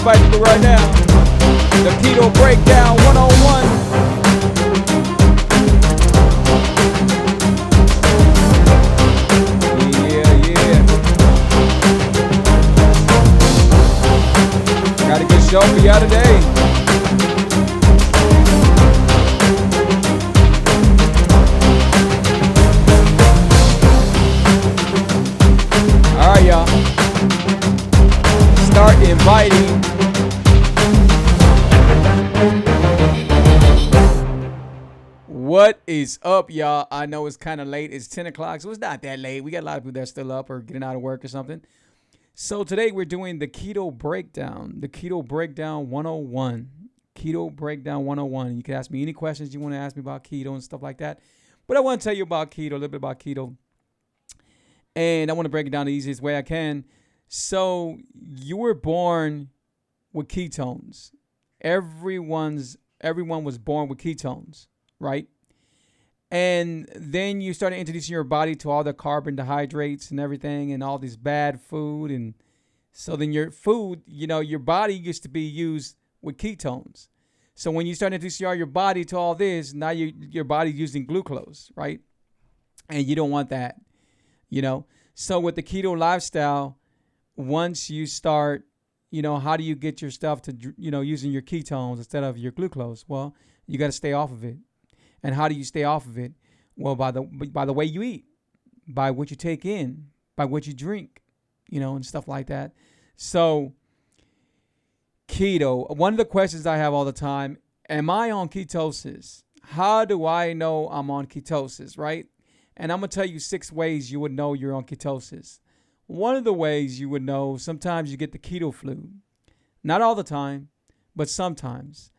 invite you right now. The Keto Breakdown 101. Got a good show for y'all today. All right, y'all. Start inviting. What is up, y'all? I know it's kind of late. It's 10 o'clock, so it's not that late. We got a lot of people that are still up or getting out of work or something. So today we're doing the Keto Breakdown, the Keto Breakdown 101. Keto Breakdown 101. You can ask me any questions you want to ask me about keto and stuff like that. But I want to tell you about keto, a little bit about keto. And I want to break it down the easiest way I can. So you were born with ketones. Everyone was born with ketones, right? And then you start introducing your body to all the carbohydrates and everything and all this bad food. And so then your food, your body used to be used with ketones. So when you start introducing your body to all this, now your body's using glucose, right? And you don't want that, So with the keto lifestyle, once you start, how do you get your stuff to, using your ketones instead of your glucose? Well, you got to stay off of it. And how do you stay off of it? Well, by the way you eat, by what you take in, by what you drink, and stuff like that. So keto, one of the questions I have all the time, am I on ketosis? How do I know I'm on ketosis, right? And I'm going to tell you 6 ways you would know you're on ketosis. One of the ways you would know, sometimes you get the keto flu. Not all the time, but sometimes.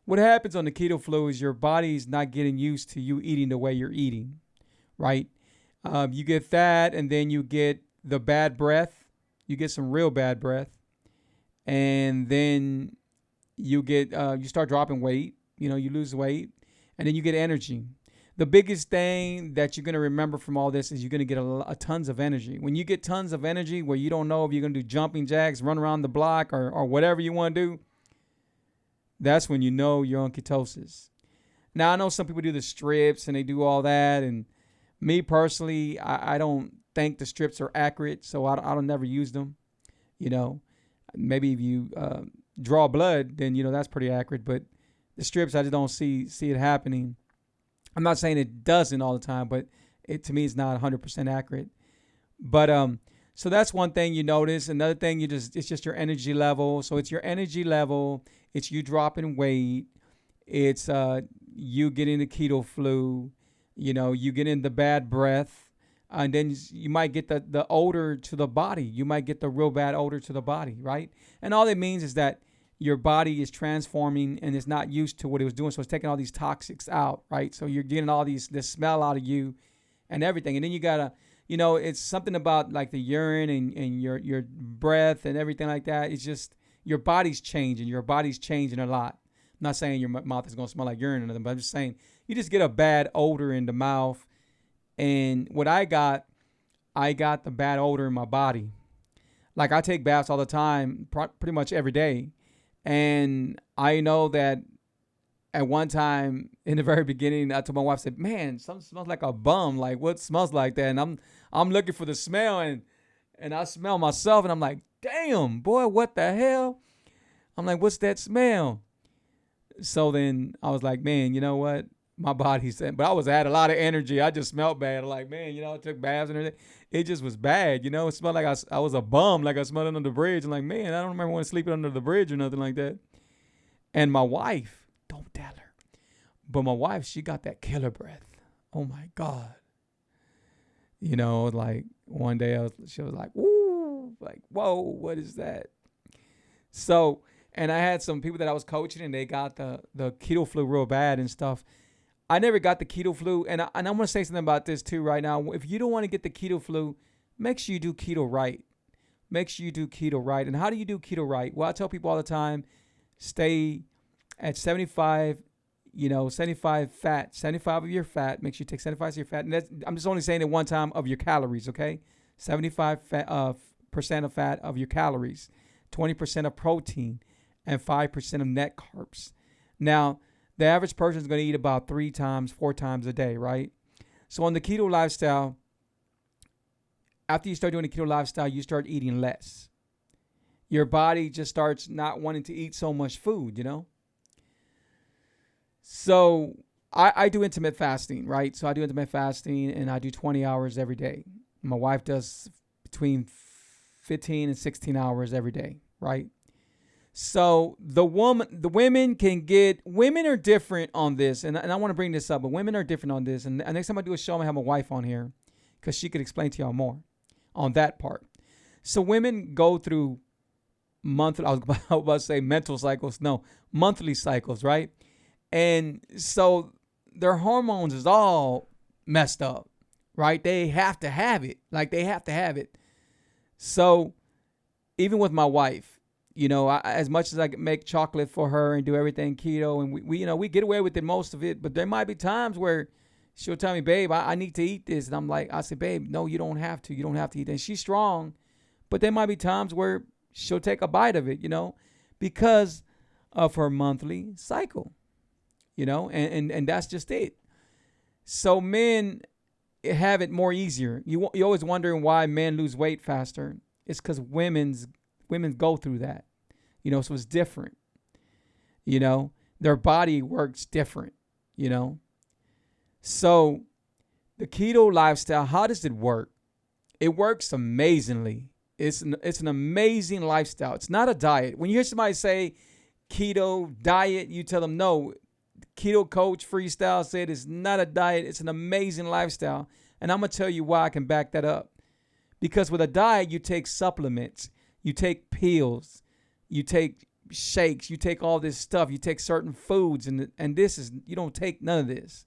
What happens on the keto flu is your body's not getting used to you eating the way you're eating, right? You get that, and then you get the bad breath. You get some real bad breath. And then you start dropping weight. You lose weight. And then you get energy. The biggest thing that you're going to remember from all this is you're going to get a tons of energy. When you get tons of energy where you don't know if you're going to do jumping jacks, run around the block, or whatever you want to do, that's when you know you're on ketosis. Now, I know some people do the strips and they do all that. And me personally, I don't think the strips are accurate, so I don't never use them. Maybe if you draw blood, then, that's pretty accurate. But the strips, I just don't see it happening. I'm not saying it doesn't all the time, but to me, it's not 100% accurate. But so that's one thing you notice. Another thing, it's just your energy level. So it's your energy level. It's you dropping weight. It's you getting the keto flu. You getting the bad breath. And then you might get the odor to the body. You might get the real bad odor to the body, right? And all it means is that your body is transforming and it's not used to what it was doing. So it's taking all these toxics out, right? So you're getting all this smell out of you and everything. And then you got to, it's something about like the urine and your breath and everything like that. It's just your body's changing. Your body's changing a lot. I'm not saying your mouth is going to smell like urine or nothing, but I'm just saying you just get a bad odor in the mouth. And what I got the bad odor in my body. Like I take baths all the time, pretty much every day. And I know that at one time in the very beginning, I told my wife, I said, man, something smells like a bum. Like what smells like that? And I'm looking for the smell and I smell myself and I'm like, damn, boy, what the hell? I'm like, what's that smell? So then I was like, man, you know what? My body said, but I had a lot of energy. I just smelled bad. Like, man, I took baths and everything. It just was bad. It smelled like I was a bum, like I smelled under the bridge. And like, man, I don't remember when sleeping under the bridge or nothing like that. And my wife, don't tell her, but my wife, she got that killer breath. Oh my God. Like one day she was like, woo, like, whoa, what is that? So, and I had some people that I was coaching and they got the keto flu real bad and stuff. I never got the keto flu. And I'm going to say something about this too right now. If you don't want to get the keto flu, make sure you do keto right. Make sure you do keto right. And how do you do keto right? Well, I tell people all the time, stay at 75, 75 fat, 75 of your fat. Make sure you take 75 of your fat. And I'm just only saying it one time of your calories, okay? 75% of fat of your calories, 20% of protein, and 5% of net carbs. Now, the average person is going to eat about 3 times, 4 times a day, right? So on the keto lifestyle, after you start doing the keto lifestyle, you start eating less. Your body just starts not wanting to eat so much food, So I do intermittent fasting, right? So I do intermittent fasting and I do 20 hours every day. My wife does between 15 and 16 hours every day, right? So women are different on this, and I want to bring this up, but women are different on this. And next time I do a show, I'm gonna have my wife on here because she could explain to y'all more on that part. So women go through monthly, I was about to say mental cycles, no, monthly cycles, right? And so their hormones is all messed up, right? They have to have it. So even with my wife, as much as I make chocolate for her and do everything keto, and we get away with it, most of it, but there might be times where she'll tell me, babe, I need to eat this. And I say, babe, no, you don't have to. You don't have to eat it. And she's strong, but there might be times where she'll take a bite of it, because of her monthly cycle, and that's just it. So men have it more easier. You always wondering why men lose weight faster. It's because women go through that, so it's different. Their body works different, So the keto lifestyle, how does it work? It works amazingly. It's an amazing lifestyle. It's not a diet. When you hear somebody say keto diet, you tell them no. Keto Coach Freestyle said it's not a diet. It's an amazing lifestyle. And I'm going to tell you why I can back that up. Because with a diet, you take supplements, you take pills, you take shakes, you take all this stuff, you take certain foods, and you don't take none of this.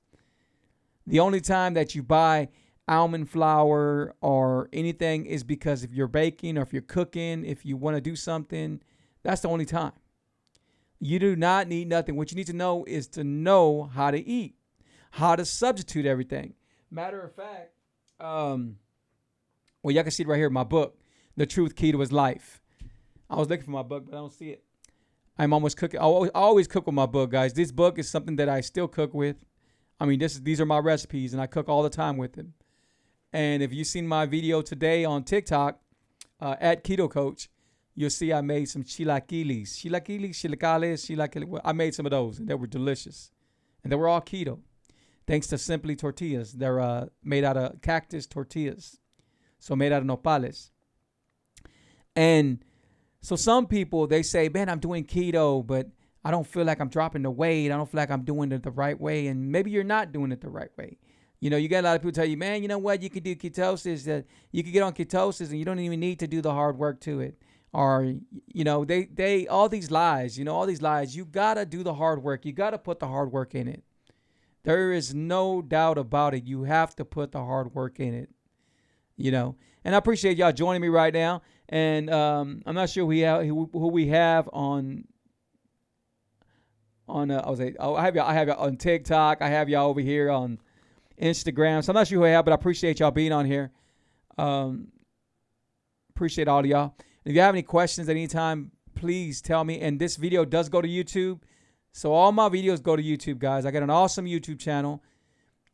The only time that you buy almond flour or anything is because if you're baking or if you're cooking, if you want to do something, that's the only time. You do not need nothing. What you need to know is to know how to eat, how to substitute everything. Matter of fact, y'all can see it right here in my book, The Truth Keto is Life. I was looking for my book, but I don't see it. I'm almost cooking. I always cook with my book, guys. This book is something that I still cook with. I mean, these are my recipes, and I cook all the time with them. And if you've seen my video today on TikTok, at Keto Coach, you'll see I made some chilaquiles. I made some of those, and they were delicious. And they were all keto, thanks to Simply Tortillas. They're made out of cactus tortillas, so made out of nopales. And so some people, they say, man, I'm doing keto, but I don't feel like I'm dropping the weight. I don't feel like I'm doing it the right way. And maybe you're not doing it the right way. You get a lot of people tell you, man, you know what? You can do ketosis. You can get on ketosis and you don't even need to do the hard work to it. Or, they all these lies, you got to do the hard work. You got to put the hard work in it. There is no doubt about it. You have to put the hard work in it, And I appreciate y'all joining me right now. And I'm not sure who we have on I have y'all on TikTok. I have y'all over here on Instagram. So I'm not sure who I have, but I appreciate y'all being on here. Appreciate all of y'all. If you have any questions at any time, please tell me. And this video does go to YouTube. So all my videos go to YouTube, guys. I got an awesome YouTube channel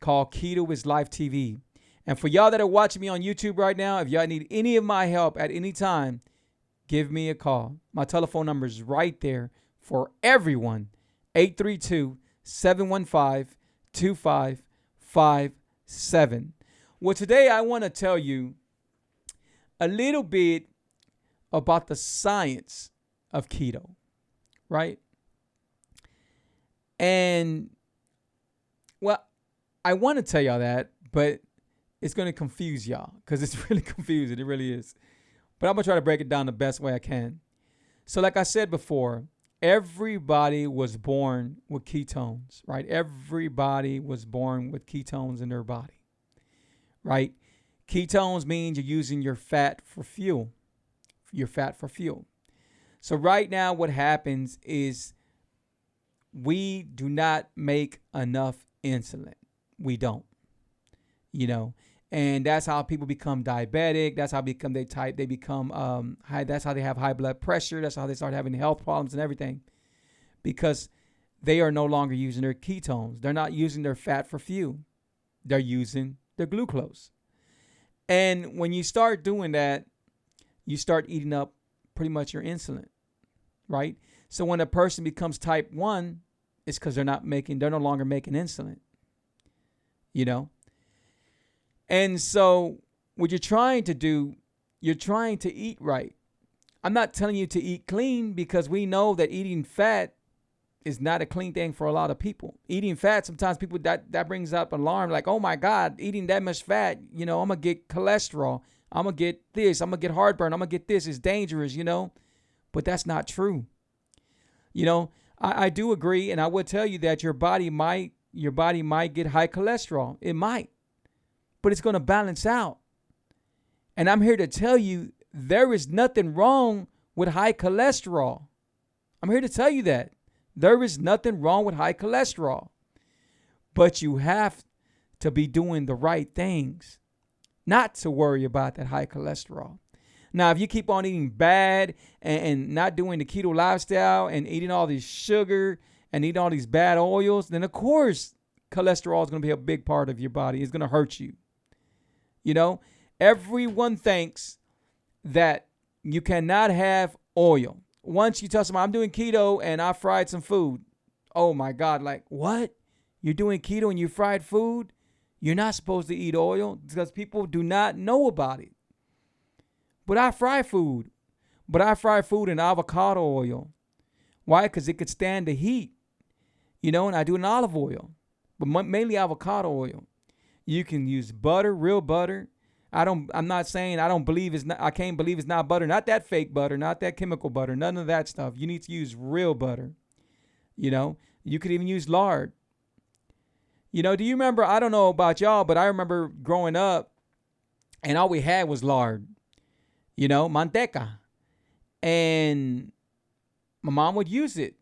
called Keto is Life TV. And for y'all that are watching me on YouTube right now, if y'all need any of my help at any time, give me a call. My telephone number is right there for everyone. 832-715-2557. Well, today I want to tell you a little bit about the science of keto, right? And, well, I want to tell y'all that, but it's going to confuse y'all because it's really confusing. It really is. But I'm going to try to break it down the best way I can. So like I said before, everybody was born with ketones, right? Everybody was born with ketones in their body, right? Ketones means you're using your fat for fuel. So right now what happens is we do not make enough insulin. We don't. And that's how people become diabetic. That's how they become high. That's how they have high blood pressure. That's how they start having health problems and everything, because they are no longer using their ketones. They're not using their fat for fuel. They're using their glucose. And when you start doing that, you start eating up pretty much your insulin, right? So when a person becomes type 1, it's because they're no longer making insulin, you know? And so what you're trying to do, you're trying to eat right. I'm not telling you to eat clean, because we know that eating fat is not a clean thing for a lot of people. Eating fat, sometimes people that brings up alarm, like, oh my God, eating that much fat, I'm gonna get cholesterol. I'm gonna get this. I'm gonna get heartburn. I'm gonna get this. It's dangerous, But that's not true. I do agree, and I would tell you that your body might get high cholesterol. It might, but it's gonna balance out. And I'm here to tell you there is nothing wrong with high cholesterol. I'm here to tell you that. There is nothing wrong with high cholesterol. But you have to be doing the right things not to worry about that high cholesterol. Now, if you keep on eating bad and not doing the keto lifestyle and eating all this sugar and eating all these bad oils, then of course cholesterol is going to be a big part of your body. It's going to hurt you. Everyone thinks that you cannot have oil. Once you tell someone, I'm doing keto and I fried some food. Oh my God, like what? You're doing keto and you fried food? You're not supposed to eat oil, because people do not know about it. But I fry food. But I fry food in avocado oil. Why? Because it could stand the heat. And I do it in olive oil, but mainly avocado oil. You can use butter, real butter. I'm not saying I can't believe it's not butter. Not that fake butter, not that chemical butter, none of that stuff. You need to use real butter. You could even use lard. Do you remember, I don't know about y'all, but I remember growing up and all we had was lard, manteca. And my mom would use it.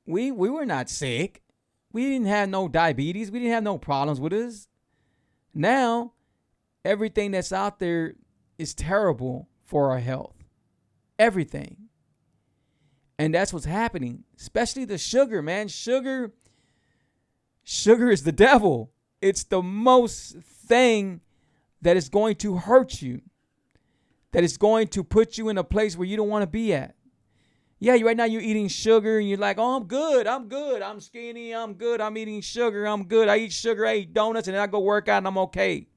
We were not sick. We didn't have no diabetes. We didn't have no problems with us. Now, everything that's out there is terrible for our health. Everything. And that's what's happening. Especially the sugar, man. Sugar is the devil. It's the most thing that is going to hurt you. That is going to put you in a place where you don't want to be at. Yeah, right now you're eating sugar and you're like, oh, I'm good. I'm skinny. I'm good. I'm eating sugar. I'm good. I eat sugar. I eat donuts, and then I go work out and I'm okay.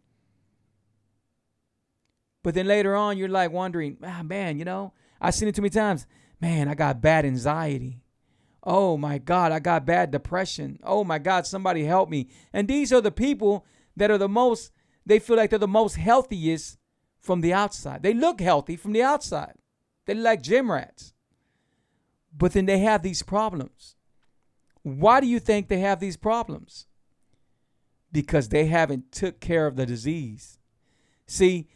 But then later on, you're like wondering, man, I've seen it too many times. Man, I got bad anxiety. Oh my God, I got bad depression. Oh my God, somebody help me. And these are the people that are they feel like they're the most healthiest from the outside. They look healthy from the outside. They look like gym rats. But then they have these problems. Why do you think they have these problems? Because they haven't took care of the disease. See,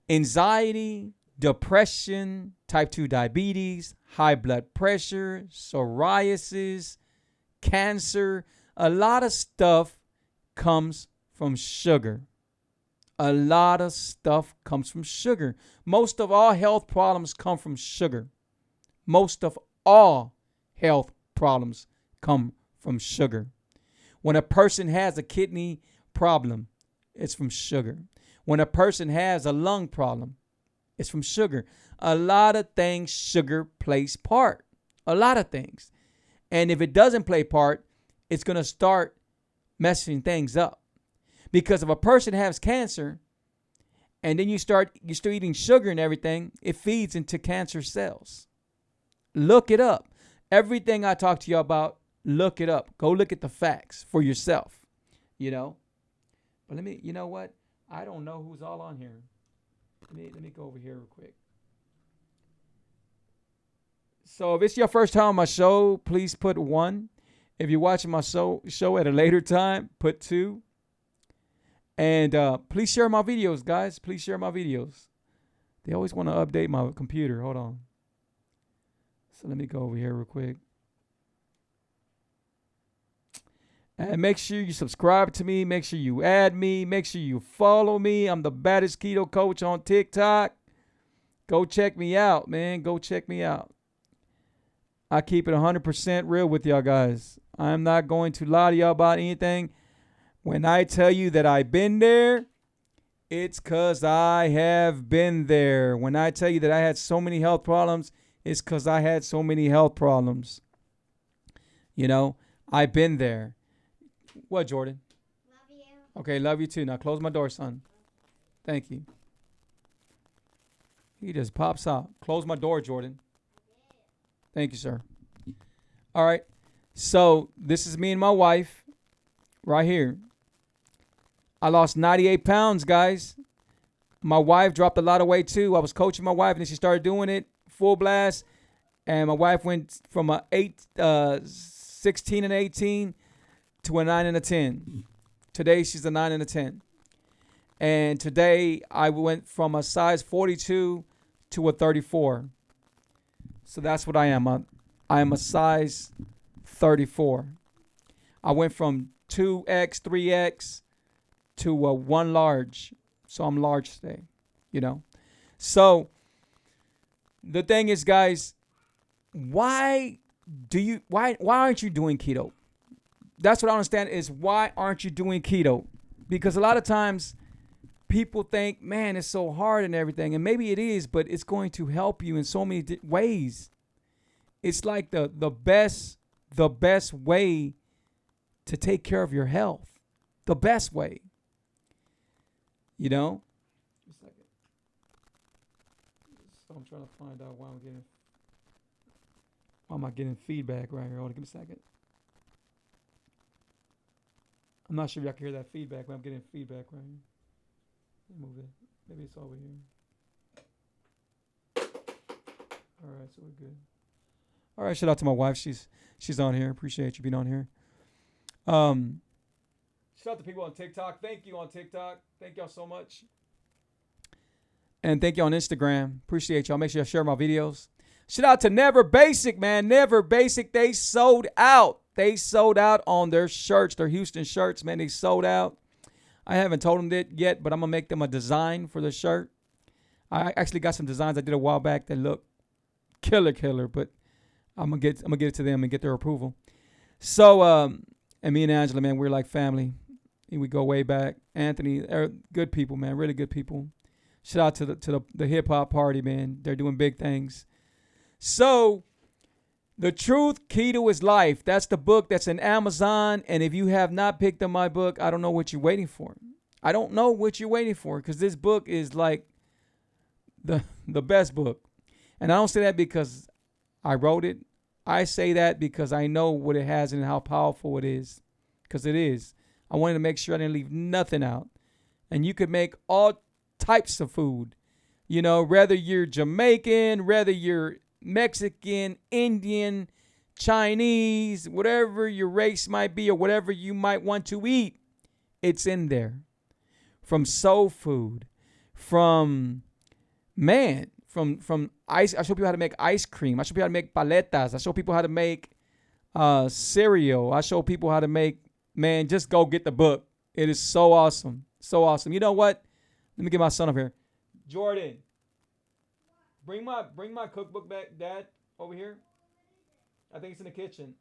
anxiety, depression, type 2 diabetes, high blood pressure, psoriasis, cancer, a lot of stuff comes from sugar. A lot of stuff comes from sugar. Most of all health problems come from sugar. Most of all health problems come from sugar. When a person has a kidney problem, it's from sugar. When a person has a lung problem, it's from sugar. A lot of things sugar plays part. A lot of things. And if it doesn't play part, it's going to start messing things up. Because if a person has cancer and then you start eating sugar and everything, it feeds into cancer cells. Look it up. Everything I talk to you about, look it up. Go look at the facts for yourself, But you know what? I don't know who's all on here. Let me go over here real quick. So if it's your first time on my show, please put 1. If you're watching my show at a later time, put 2. And please share my videos, guys. Please share my videos. They always want to update my computer. Hold on. So let me go over here real quick. And make sure you subscribe to me. Make sure you add me. Make sure you follow me. I'm the baddest keto coach on TikTok. Go check me out, man. Go check me out. I keep it 100% real with y'all guys. I'm not going to lie to y'all about anything. When I tell you that I've been there, it's because I have been there. When I tell you that I had so many health problems, it's because I had so many health problems. You know, I've been there. What, Jordan? Love you. Okay, love you too. Now close my door, son. Thank you. He just pops out. Close my door, Jordan. Thank you, sir. All right. So this is me and my wife right here. I lost 98 pounds, guys. My wife dropped a lot of weight too. I was coaching my wife and then she started doing it full blast. And my wife went from a 16 and 18 to a 9 and a 10. Today she's a 9 and a 10. And today I went from a size 42 to a 34. So that's what I am. I am a size 34. I went from 2X, 3X to a 1 large. So I'm large today, you know. So the thing is, guys, why aren't you doing keto? That's what I understand is why aren't you doing keto? Because a lot of times people think, man, it's so hard and everything. And maybe it is, but it's going to help you in so many ways. It's like the best way to take care of your health. The best way. You know? Just a second. So I'm trying to find out why am I getting feedback right here? Hold on, give me a second. I'm not sure if y'all can hear that feedback, but I'm getting feedback right here. Let me move it. Maybe it's over here. All right, so we're good. All right, shout out to my wife. She's on here. Appreciate you being on here. Shout out to people on TikTok. Thank you on TikTok. Thank y'all so much. And thank you on Instagram. Appreciate y'all. Make sure y'all share my videos. Shout out to Never Basic, man. Never Basic. They sold out. They sold out on their shirts, their Houston shirts, man. They sold out. I haven't told them that yet, but I'm going to make them a design for the shirt. I actually got some designs I did a while back that look killer, but I'm gonna get it to them and get their approval. So, and me and Angela, man, we're like family. And we go way back. Anthony, good people, man, really good people. Shout out to the hip hop party, man. They're doing big things. So, The Truth, Keto is Life. That's the book that's in Amazon. And if you have not picked up my book, I don't know what you're waiting for. I don't know what you're waiting for because this book is like the best book. And I don't say that because I wrote it. I say that because I know what it has and how powerful it is. Because it is. I wanted to make sure I didn't leave nothing out. And you could make all types of food. You know, whether you're Jamaican, whether you're Mexican, Indian, Chinese, whatever your race might be or whatever you might want to eat, it's in there. From soul food, from ice. I show people how to make ice cream. I show people how to make paletas. I show people how to make cereal. I show people how to make, man, just go get the book. It is so awesome. So awesome. You know what? Let me get my son up here. Jordan, bring my cookbook back, Dad, over here. I think it's in the kitchen.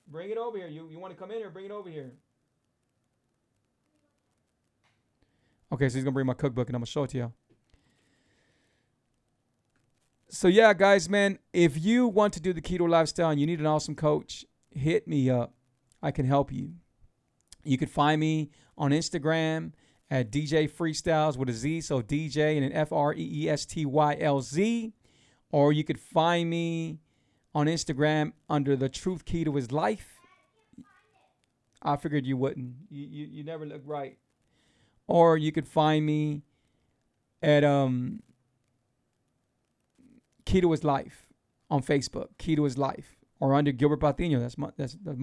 Bring it over here. You want to come in here? Bring it over here. Okay, so he's going to bring my cookbook and I'm going to show it to y'all. So yeah, guys, man, if you want to do the keto lifestyle and you need an awesome coach, hit me up. I can help you. You can find me on Instagram at DJ Freestyles with a Z, so DJ and an FREESTYLZ. Or you could find me on Instagram under The Truth Keto is Life. I figured you wouldn't. You never look right. Or you could find me at Keto is Life on Facebook. Keto is Life. Or under Gilbert Patino. That's my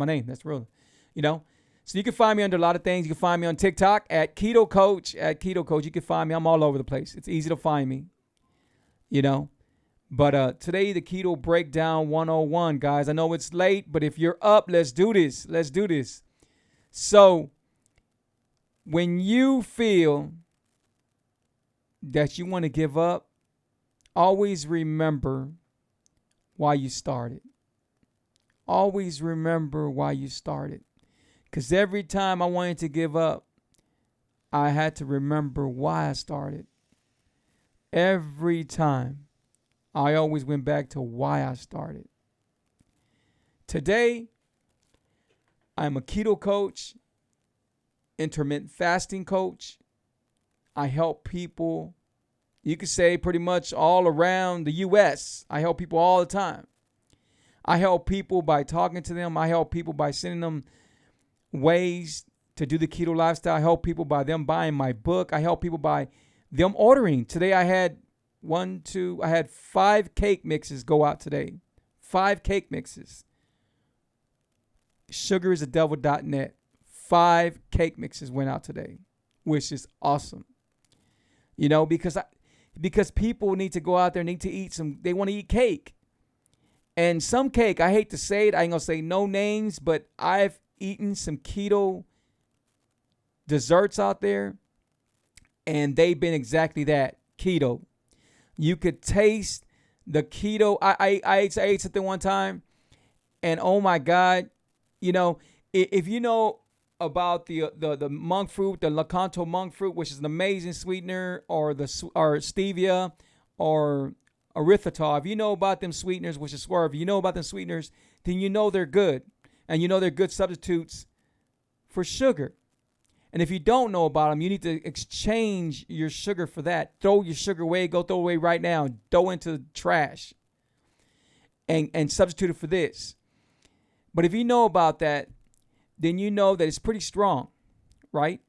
name. That's real. You know? So you can find me under a lot of things. You can find me on TikTok at Keto Coach. At Keto Coach. You can find me. I'm all over the place. It's easy to find me. You know? But today, the Keto Breakdown 101, guys. I know it's late, but if you're up, let's do this. Let's do this. So, when you feel that you want to give up, always remember why you started. Always remember why you started. Because every time I wanted to give up, I had to remember why I started. Every time, I always went back to why I started. Today, I'm a keto coach, intermittent fasting coach. I help people, you could say pretty much all around the U.S. I help people all the time. I help people by talking to them. I help people by sending them ways to do the keto lifestyle. I help people by them buying my book. I help people by them ordering. Today I had 5 cake mixes go out today. 5 cake mixes. Sugaristhedevil.net. 5 cake mixes went out today, which is awesome. You know, because people need to go out there, need to eat they want to eat cake. And some cake, I hate to say it, I ain't going to say no names, but I've eaten some keto desserts out there, and they've been exactly that, keto. You could taste the keto. I ate something one time, and oh my God, you know, if you know about the monk fruit, the Lakanto monk fruit, which is an amazing sweetener, or stevia, or erythritol, if you know about them sweeteners, which is swerve, you know about them sweeteners, then you know they're good, and you know they're good substitutes for sugar. And if you don't know about them, you need to exchange your sugar for that. Throw your sugar away. Go throw it away right now. Throw into the trash. And substitute it for this. But if you know about that, then you know that it's pretty strong, right?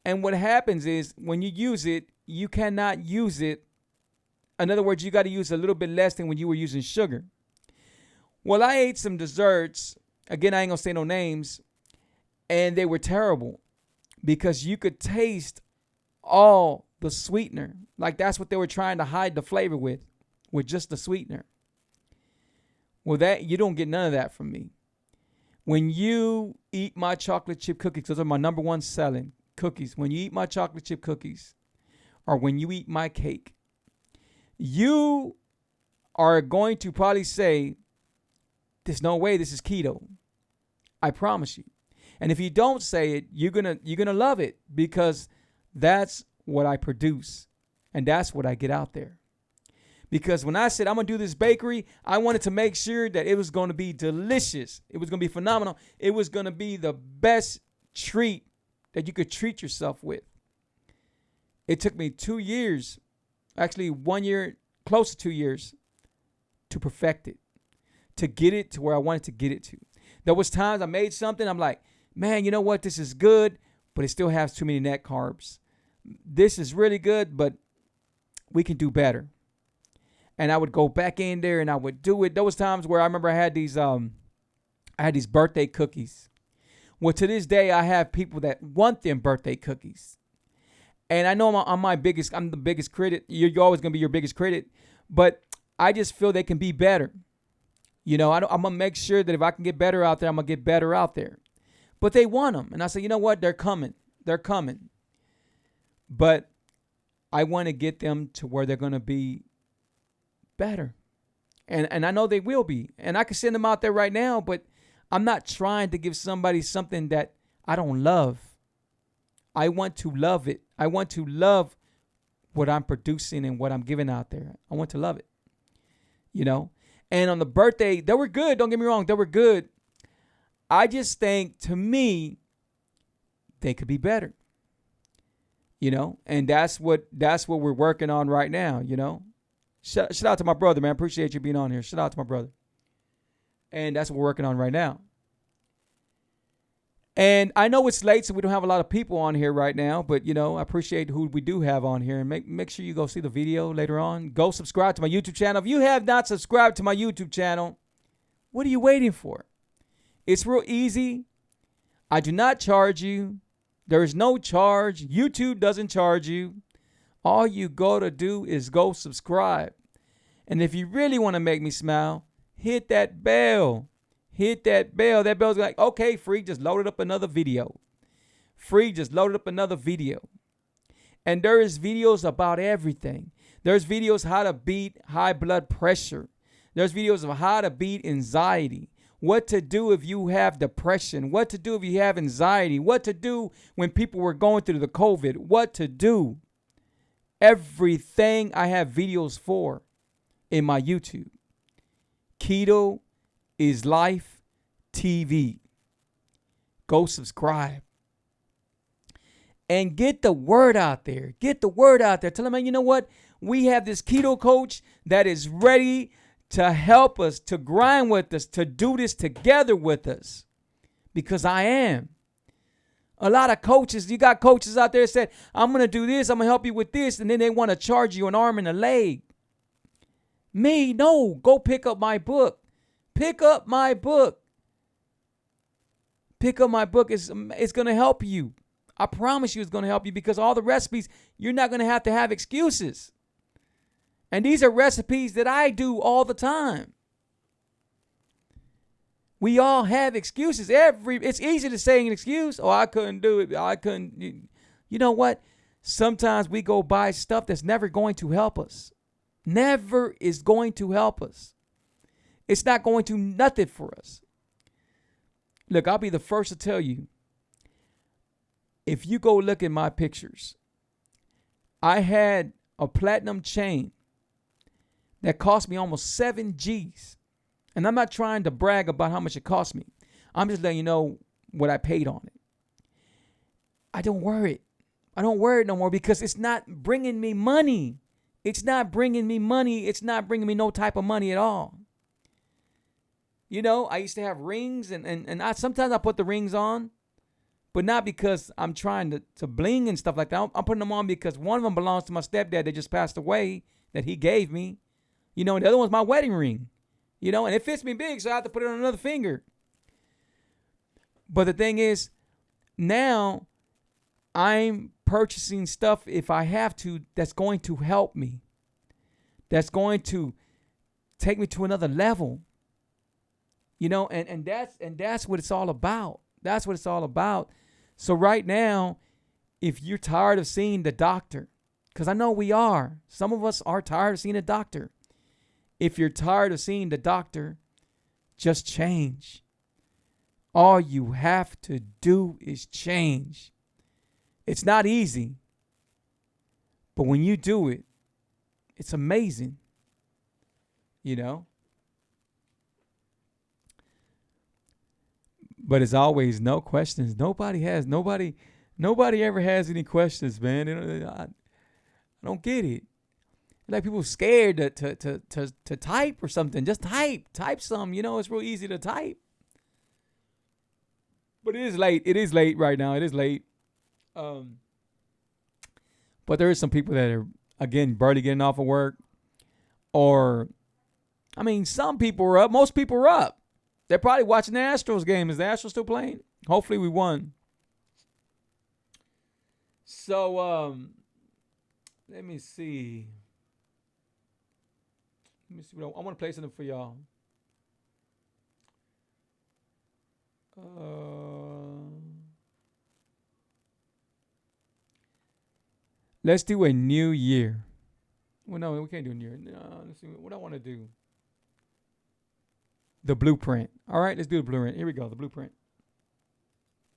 And what happens is when you use it, you cannot use it. In other words, you got to use a little bit less than when you were using sugar. Well, I ate some desserts. Again, I ain't going to say no names. And they were terrible. Because you could taste all the sweetener. Like that's what they were trying to hide the flavor with just the sweetener. Well, that you don't get none of that from me. When you eat my chocolate chip cookies, those are my number one selling cookies. When you eat my chocolate chip cookies, or when you eat my cake, you are going to probably say, there's no way this is keto. I promise you. And if you don't say it, you're gonna love it, because that's what I produce, and that's what I get out there. Because when I said I'm gonna do this bakery, I wanted to make sure that it was gonna be delicious. It was gonna be phenomenal. It was gonna be the best treat that you could treat yourself with. It took me 2 years, actually 1 year, close to 2 years, to perfect it, to get it to where I wanted to get it to. There was times I made something, I'm like, man, you know what? This is good, but it still has too many net carbs. This is really good, but we can do better. And I would go back in there and I would do it. There was times where I remember I had these birthday cookies. Well, to this day, I have people that want them birthday cookies. And I know I'm the biggest critic. You're always going to be your biggest critic. But I just feel they can be better. You know, I'm going to make sure that if I can get better out there, I'm going to get better out there. But they want them. And I say, you know what? They're coming. They're coming. But I want to get them to where they're going to be better. And I know they will be. And I can send them out there right now, but I'm not trying to give somebody something that I don't love. I want to love it. I want to love what I'm producing and what I'm giving out there. I want to love it. You know? And on the birthday, they were good. Don't get me wrong. They were good. I just think, to me, they could be better. You know? And that's what we're working on right now, you know? Shout out to my brother, man. Appreciate you being on here. Shout out to my brother. And that's what we're working on right now. And I know it's late, so we don't have a lot of people on here right now. But, you know, I appreciate who we do have on here. And make sure you go see the video later on. Go subscribe to my YouTube channel. If you have not subscribed to my YouTube channel, what are you waiting for? It's real easy. I do not charge you. There is no charge. YouTube doesn't charge you. All you got to do is go subscribe. And if you really want to make me smile, hit that bell. Hit that bell. That bell's like, okay, Free just loaded up another video. Free just loaded up another video. And there is videos about everything. There's videos how to beat high blood pressure. There's videos of how to beat anxiety. What to do if you have depression. What to do if you have anxiety. What to do when people were going through the COVID. What to do. Everything I have videos for in my YouTube. Keto is Life TV. Go subscribe. And get the word out there. Get the word out there. Tell them, man, you know what? We have this keto coach that is ready to help us, to grind with us, to do this together with us. Because I am. A lot of coaches, you got coaches out there that said, I'm going to do this, I'm going to help you with this, and then they want to charge you an arm and a leg. Me, no. Go pick up my book. Pick up my book. Pick up my book. It's going to help you. I promise you it's going to help you because all the recipes, you're not going to have excuses. And these are recipes that I do all the time. We all have excuses. It's easy to say an excuse. Oh, I couldn't do it. I couldn't. You know what? Sometimes we go buy stuff that's never going to help us. Never is going to help us. It's not going to nothing for us. Look, I'll be the first to tell you. If you go look at my pictures, I had a platinum chain that cost me almost 7 G's. And I'm not trying to brag about how much it cost me. I'm just letting you know what I paid on it. I don't wear it. I don't wear it no more because it's not bringing me money. It's not bringing me money. It's not bringing me no type of money at all. You know, I used to have rings and sometimes I put the rings on. But not because I'm trying to bling and stuff like that. I'm putting them on because one of them belongs to my stepdad that just passed away that he gave me. You know, and the other one's my wedding ring. You know, and it fits me big, so I have to put it on another finger. But the thing is, now I'm purchasing stuff if I have to that's going to help me. That's going to take me to another level. You know, and that's what it's all about. That's what it's all about. So right now, if you're tired of seeing the doctor, because I know we are. Some of us are tired of seeing a doctor. If you're tired of seeing the doctor, just change. All you have to do is change. It's not easy. But when you do it, it's amazing. You know? But as always, no questions. Nobody ever has any questions, man. I don't get it. Like people scared to type or something. Just type some. You know, it's real easy to type. But it is late. It is late right now. It is late. But there is some people that are, again, barely getting off of work. Or, I mean, some people are up. Most people are up. They're probably watching the Astros game. Is the Astros still playing? Hopefully we won. So, let me see. I want to play something for y'all. Let's do a new year. Well, no, we can't do a new year. No, let's see what I want to do. The blueprint. All right, let's do the blueprint. Here we go, the blueprint.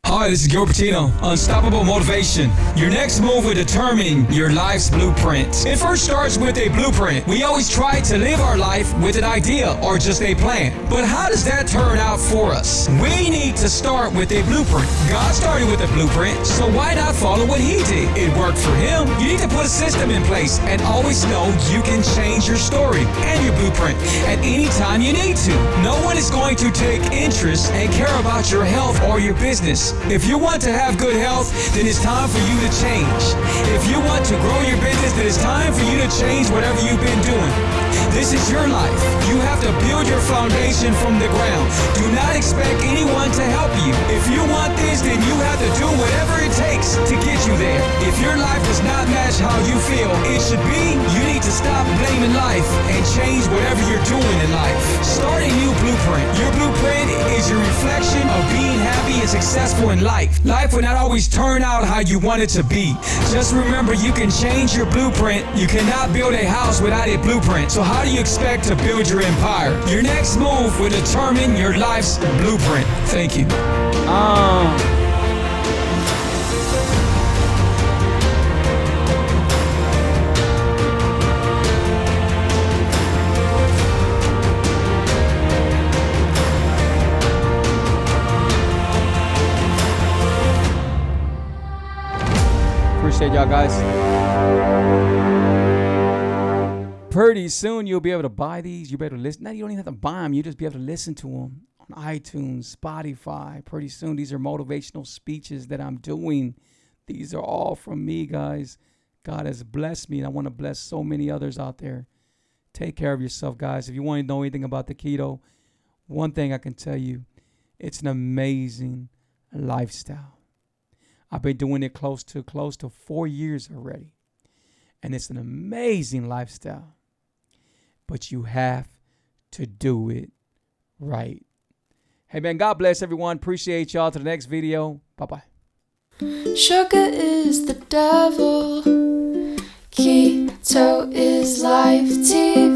Hi, this is Gil Patino. Unstoppable Motivation. Your next move will determine your life's blueprint. It first starts with a blueprint. We always try to live our life with an idea or just a plan. But how does that turn out for us? We need to start with a blueprint. God started with a blueprint, so why not follow what he did? It worked for him. You need to put a system in place and always know you can change your story and your blueprint at any time you need to. No one is going to take interest and care about your health or your business. If you want to have good health, then it's time for you to change. If you want to grow your business, then it's time for you to change whatever you've been doing. This is your life. You have to build your foundation from the ground. Do not expect anyone to help you. If you want this, then you have to do whatever it takes takes to get you there. If your life does not match how you feel it should be, you need to stop blaming life and change whatever you're doing in life. Start a new blueprint. Your blueprint is your reflection of being happy and successful in life. Life will not always turn out how you want it to be. Just remember, you can change your blueprint. You cannot build a house without a blueprint. So how do you expect to build your empire? Your next move will determine your life's blueprint. Thank you. Appreciate y'all guys. Pretty soon you'll be able to buy these. You better listen. Now you don't even have to buy them. You just be able to listen to them on iTunes, Spotify. Pretty soon these are motivational speeches that I'm doing. These are all from me, guys. God has blessed me, and I want to bless so many others out there. Take care of yourself, guys. If you want to know anything about the keto, one thing I can tell you, it's an amazing lifestyle. I've been doing it close to 4 years already. And it's an amazing lifestyle. But you have to do it right. Hey, man, God bless everyone. Appreciate y'all. To the next video. Bye-bye. Sugar is the devil. Keto is life. TV.